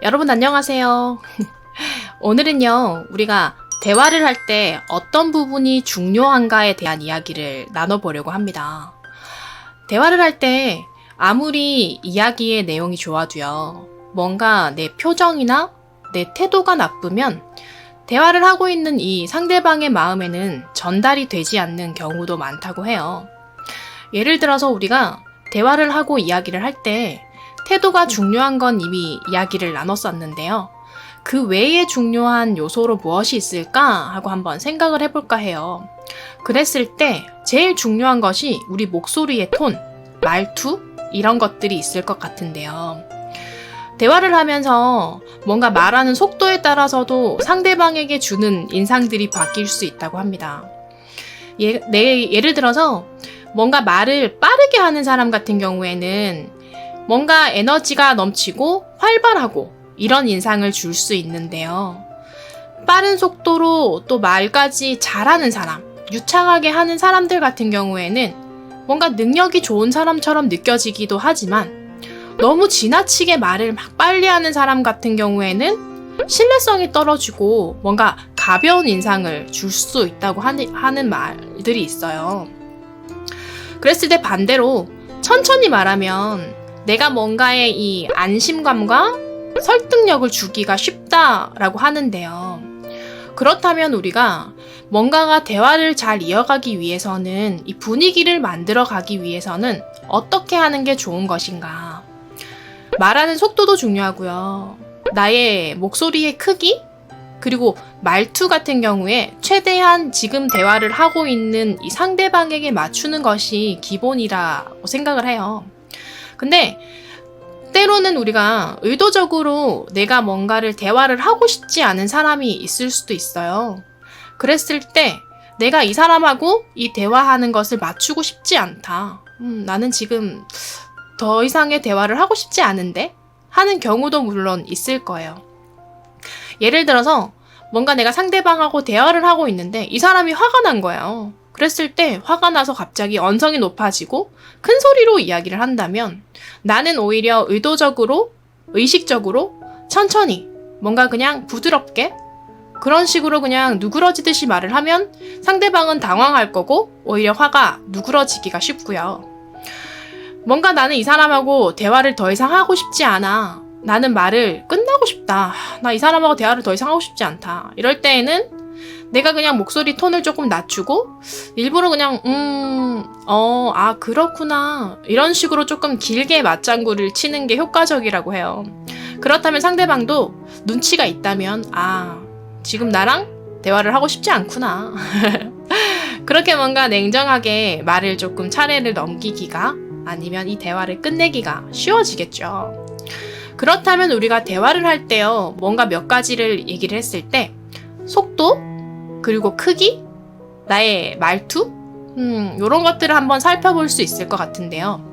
여러분 안녕하세요. 오늘은요, 우리가 대화를 할 때 어떤 부분이 중요한가에 대한 이야기를 나눠보려고 합니다. 대화를 할 때 아무리 이야기의 내용이 좋아도요, 뭔가 내 표정이나 내 태도가 나쁘면 대화를 하고 있는 이 상대방의 마음에는 전달이 되지 않는 경우도 많다고 해요. 예를 들어서 우리가 대화를 하고 이야기를 할 때 태도가 중요한 건 이미 이야기를 나눴었는데요. 그 외에 중요한 요소로 무엇이 있을까 하고 한번 생각을 해볼까 해요. 그랬을 때 제일 중요한 것이 우리 목소리의 톤, 말투 이런 것들이 있을 것 같은데요. 대화를 하면서 뭔가 말하는 속도에 따라서도 상대방에게 주는 인상들이 바뀔 수 있다고 합니다. 예를 들어서 뭔가 말을 빠르게 하는 사람 같은 경우에는 뭔가 에너지가 넘치고 활발하고 이런 인상을 줄 수 있는데요. 빠른 속도로 또 말까지 잘하는 사람, 유창하게 하는 사람들 같은 경우에는 뭔가 능력이 좋은 사람처럼 느껴지기도 하지만 너무 지나치게 말을 막 빨리 하는 사람 같은 경우에는 신뢰성이 떨어지고 뭔가 가벼운 인상을 줄 수 있다고 하는 말들이 있어요. 그랬을 때 반대로 천천히 말하면 내가 뭔가에 이 안심감과 설득력을 주기가 쉽다라고 하는데요. 그렇다면 우리가 뭔가가 대화를 잘 이어가기 위해서는 이 분위기를 만들어 가기 위해서는 어떻게 하는 게 좋은 것인가? 말하는 속도도 중요하고요. 나의 목소리의 크기? 그리고 말투 같은 경우에 최대한 지금 대화를 하고 있는 이 상대방에게 맞추는 것이 기본이라고 생각을 해요. 근데 때로는 우리가 의도적으로 내가 뭔가를 대화를 하고 싶지 않은 사람이 있을 수도 있어요. 그랬을 때 내가 이 사람하고 이 대화하는 것을 맞추고 싶지 않다. 나는 지금 더 이상의 대화를 하고 싶지 않은데? 하는 경우도 물론 있을 거예요. 예를 들어서 뭔가 내가 상대방하고 대화를 하고 있는데 이 사람이 화가 난 거예요. 그랬을 때 화가 나서 갑자기 언성이 높아지고 큰 소리로 이야기를 한다면 나는 오히려 의도적으로, 의식적으로 천천히 뭔가 그냥 부드럽게 그런 식으로 그냥 누그러지듯이 말을 하면 상대방은 당황할 거고 오히려 화가 누그러지기가 쉽고요. 뭔가 나는 이 사람하고 대화를 더 이상 하고 싶지 않아. 나는 말을 끝나고 싶다. 나 이 사람하고 대화를 더 이상 하고 싶지 않다. 이럴 때에는 내가 그냥 목소리 톤을 조금 낮추고 일부러 그냥 그렇구나 이런 식으로 조금 길게 맞장구를 치는 게 효과적이라고 해요. 그렇다면 상대방도 눈치가 있다면 지금 나랑 대화를 하고 싶지 않구나. 그렇게 뭔가 냉정하게 말을 조금 차례를 넘기기가 아니면 이 대화를 끝내기가 쉬워지겠죠. 그렇다면 우리가 대화를 할 때요, 뭔가 몇 가지를 얘기를 했을 때 속도, 그리고 크기, 나의 말투, 이런 것들을 한번 살펴볼 수 있을 것 같은데요.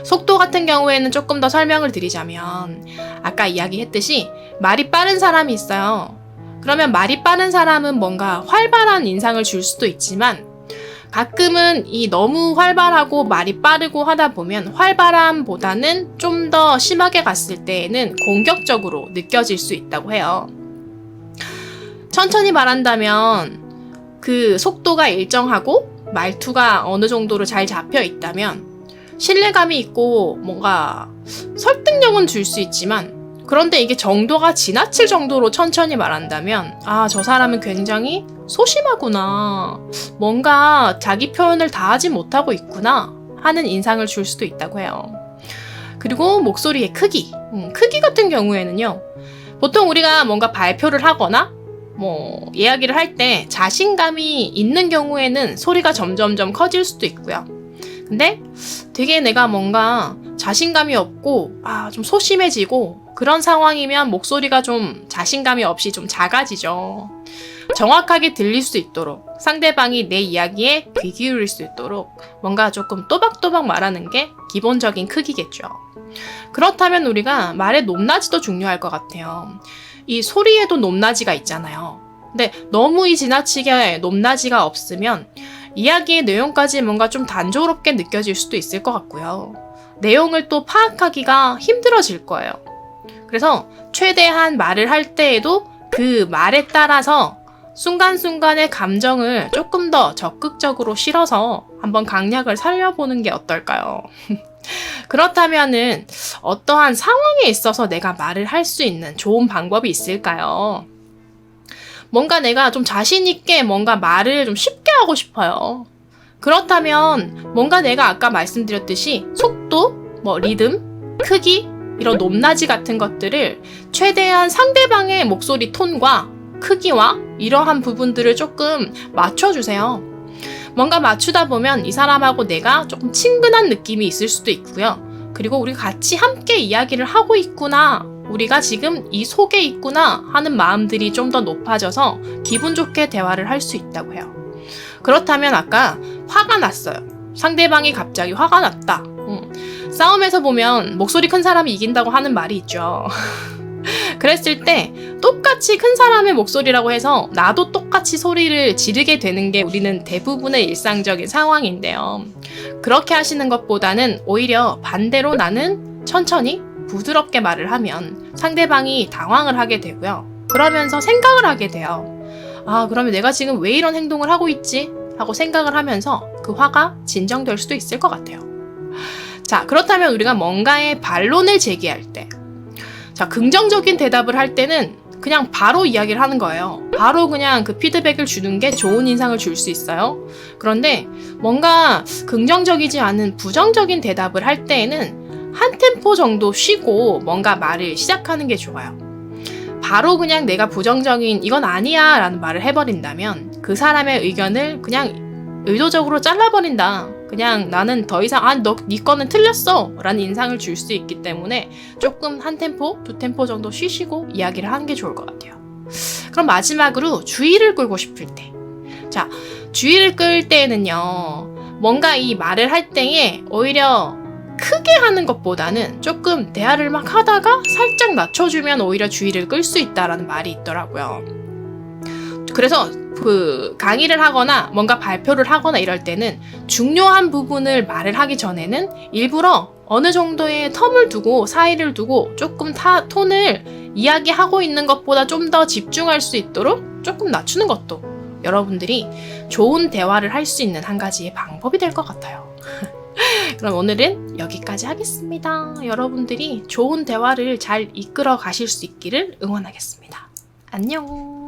속도 같은 경우에는 조금 더 설명을 드리자면 아까 이야기했듯이 말이 빠른 사람이 있어요. 그러면 말이 빠른 사람은 뭔가 활발한 인상을 줄 수도 있지만 가끔은 이 너무 활발하고 말이 빠르고 하다 보면 활발함보다는 좀 더 심하게 갔을 때에는 공격적으로 느껴질 수 있다고 해요. 천천히 말한다면 그 속도가 일정하고 말투가 어느 정도로 잘 잡혀 있다면 신뢰감이 있고 뭔가 설득력은 줄 수 있지만 그런데 이게 정도가 지나칠 정도로 천천히 말한다면 저 사람은 굉장히 소심하구나. 뭔가 자기 표현을 다 하지 못하고 있구나 하는 인상을 줄 수도 있다고 해요. 그리고 목소리의 크기. 크기 같은 경우에는요. 보통 우리가 뭔가 발표를 하거나 이야기를 할 때 자신감이 있는 경우에는 소리가 점점점 커질 수도 있고요. 근데 되게 내가 뭔가 자신감이 없고 좀 소심해지고 그런 상황이면 목소리가 좀 자신감이 없이 좀 작아지죠. 정확하게 들릴 수 있도록 상대방이 내 이야기에 귀 기울일 수 있도록 뭔가 조금 또박또박 말하는 게 기본적인 크기겠죠. 그렇다면 우리가 말의 높낮이도 중요할 것 같아요. 이 소리에도 높낮이가 있잖아요. 근데 너무 지나치게 높낮이가 없으면 이야기의 내용까지 뭔가 좀 단조롭게 느껴질 수도 있을 것 같고요. 내용을 또 파악하기가 힘들어질 거예요. 그래서 최대한 말을 할 때에도 그 말에 따라서 순간순간의 감정을 조금 더 적극적으로 실어서 한번 강약을 살려보는 게 어떨까요? 그렇다면은 어떠한 상황에 있어서 내가 말을 할 수 있는 좋은 방법이 있을까요? 뭔가 내가 좀 자신 있게 뭔가 말을 좀 쉽게 하고 싶어요. 그렇다면 뭔가 내가 아까 말씀드렸듯이 속도, 리듬, 크기, 이런 높낮이 같은 것들을 최대한 상대방의 목소리 톤과 크기와 이러한 부분들을 조금 맞춰주세요. 뭔가 맞추다 보면 이 사람하고 내가 조금 친근한 느낌이 있을 수도 있고요. 그리고 우리가 같이 함께 이야기를 하고 있구나, 우리가 지금 이 속에 있구나 하는 마음들이 좀 더 높아져서 기분 좋게 대화를 할 수 있다고 해요. 그렇다면 아까 화가 났어요. 상대방이 갑자기 화가 났다. 싸움에서 보면 목소리 큰 사람이 이긴다고 하는 말이 있죠. 그랬을 때 똑같이 큰 사람의 목소리라고 해서 나도 똑같이 소리를 지르게 되는 게 우리는 대부분의 일상적인 상황인데요. 그렇게 하시는 것보다는 오히려 반대로 나는 천천히 부드럽게 말을 하면 상대방이 당황을 하게 되고요. 그러면서 생각을 하게 돼요. 아, 그러면 내가 지금 왜 이런 행동을 하고 있지? 하고 생각을 하면서 그 화가 진정될 수도 있을 것 같아요. 자, 그렇다면 우리가 뭔가의 반론을 제기할 때, 자, 긍정적인 대답을 할 때는 그냥 바로 이야기를 하는 거예요. 바로 그냥 그 피드백을 주는 게 좋은 인상을 줄 수 있어요. 그런데 뭔가 긍정적이지 않은 부정적인 대답을 할 때에는 한 템포 정도 쉬고 뭔가 말을 시작하는 게 좋아요. 바로 그냥 내가 부정적인 이건 아니야 라는 말을 해버린다면 그 사람의 의견을 그냥 의도적으로 잘라버린다. 그냥 나는 더 이상 네 거는 틀렸어 라는 인상을 줄 수 있기 때문에 조금 한 템포, 두 템포 정도 쉬시고 이야기를 하는 게 좋을 것 같아요. 그럼 마지막으로 주의를 끌고 싶을 때, 자, 주의를 끌 때는요, 뭔가 이 말을 할 때에 오히려 크게 하는 것보다는 조금 대화를 막 하다가 살짝 낮춰주면 오히려 주의를 끌 수 있다라는 말이 있더라고요. 그래서 그 강의를 하거나 뭔가 발표를 하거나 이럴 때는 중요한 부분을 말을 하기 전에는 일부러 어느 정도의 텀을 두고 사이를 두고 조금 톤을 이야기하고 있는 것보다 좀 더 집중할 수 있도록 조금 낮추는 것도 여러분들이 좋은 대화를 할 수 있는 한 가지의 방법이 될 것 같아요. 그럼 오늘은 여기까지 하겠습니다. 여러분들이 좋은 대화를 잘 이끌어 가실 수 있기를 응원하겠습니다. 안녕.